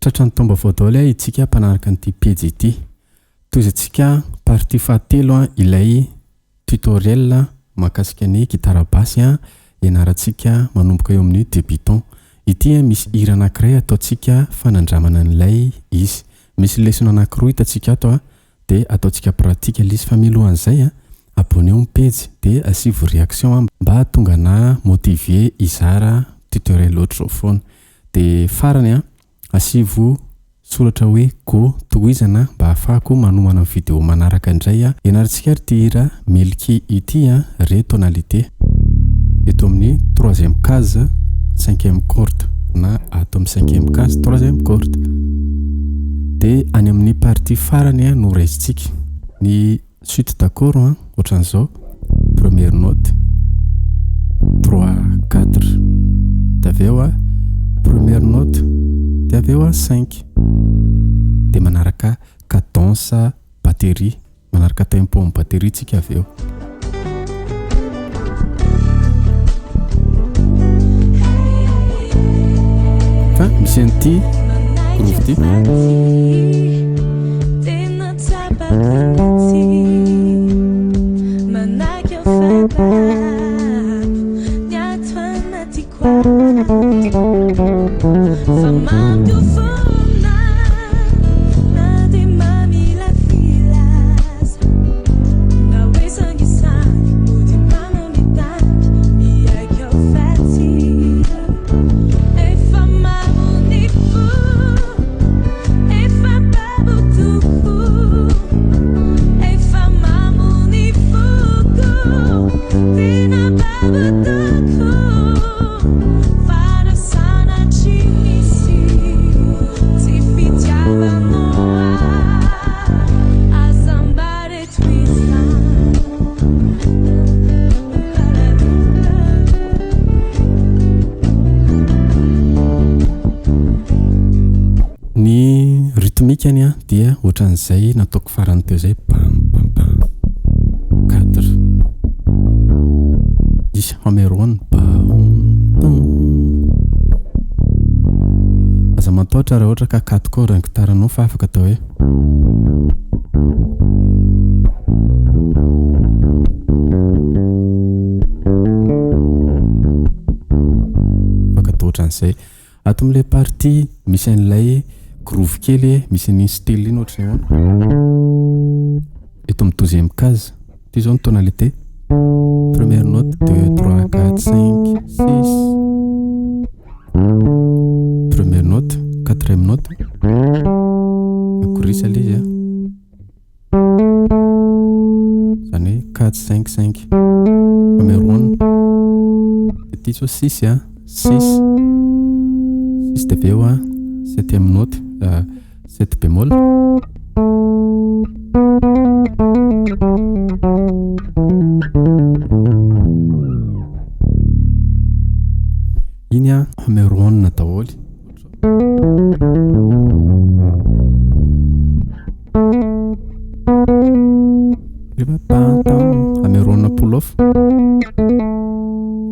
tratrany tomba voadaoly itsika mpanaraka an'ity page ity. Toizatsika partie fahatelo ilay tutoriel mahakasika ny gitara basse ianarantsika manomboka eo amin'ny débutant. Ity misy hira anankiray ataontsika fanandramana an'ilay izy. Misy leçon anankiroa hitantsika ato dia ataontsika pratika ilay izy fa mialohan'izay abonnez au page dia asivo réaction mba tonga na motiver izara tutoriel audiophone. Dia farany asivo soratra hoe go tohizana mba ahafahako manomana video manaraka indray ianarantsika ity hira Milky ity ré tonalité eto amin'ny 3e case 5e corde na ato amin'ny 5e case 3e corde. Dia any amin'ny partie farany no raisitsika ny suite d'accord ohatran'izao première note 3 4 d'aveo première note d'aveo 5 de manaraka cadence batterie manaraka tempo amin'ny batterie tsika aveo. Fa misy an'ity groove ty rythmique dia ohatran'izay nataoko farany teo zay pam pam pam 4 10 hameron aza mataotra raha ohatra ka 4 corde ny gitaranao fa afaka atao hoe afaka atao ohatran'izay. Ato amin'ilay partie misy an'ilay groove kely misy ny style iny ohatran'izay eto amin'ny 12e case ty zao ny tonalité première note 2 3 4 5 6 première note 4e note akorisa ilay izy zany hoe 4 5 5 numéro 1 ty zao 6 6 6 d'aveo 7e note 7 bémol iny numéro 1 na daholo numéro 1 pull off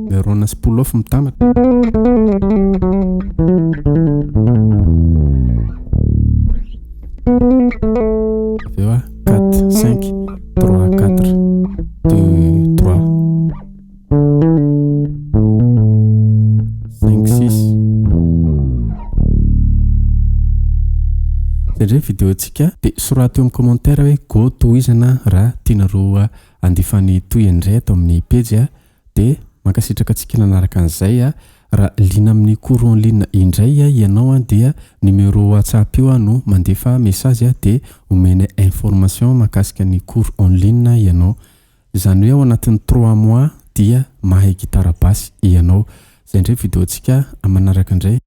numéro 1 sy pull off mitambatra aveo 4 5 3 4 2 3 5 6 zay vidéo tsika dia sorato eo amin'ny commentaire hoe go tohizana raha tianareo andifany toy indray atao amin'ny page dia mankasitraka antsika nanaraka an'izay raha lina amin'ny cours en ligne indray ianao dia numéro WhatsApp io no mandefa message dia omena information mahakasika ny cours en ligne ianao. Izany hoe ao anatin'ny 3 mois dia mahay gitara basse ianao. Zay indray vidéo tsika manaraka indray.